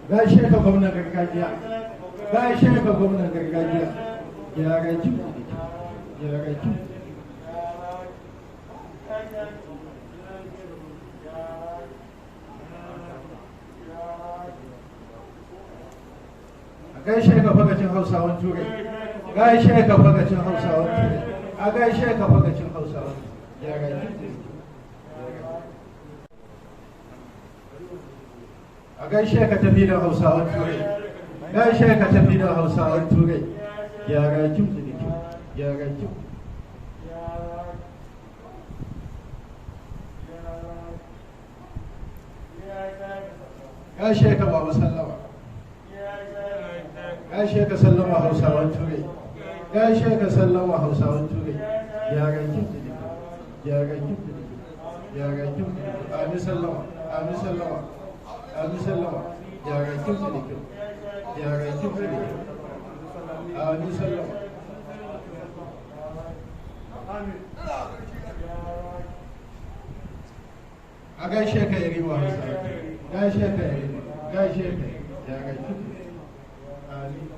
gaishe ka gwamnan gargajiya, gaishe ka gwamnan gargajiya, gyara jiki da kyau, gyara jiki. A gaishe ka fagacin Hausawan Turai, gaishe ka fagacin Hausawan Turai, a gaishe ka fagacin Hausawan gyara jiki. A gaishe ka tafi da Hausawan Turai, gaishe ka tafi da Hausawan Turai, gyara jiki da kyau, gyara jiki. Gaishe ka Baba Sallama, gaishe ka Sallama Hausawan Turai, gaishe ka Sallama Hausawan Turai, gyara jiki da kyau, gyara jiki da kyau, gyara jiki da kyau. Amin Sallama, amin Sallama. Amin Sallama, gyara jiki da kyau, gyara jiki da kyau. Amin Sallama. A gaishe ka yi riba Hausa, gaishe ka yi riba, gaishe ka gyara jiki. Amin.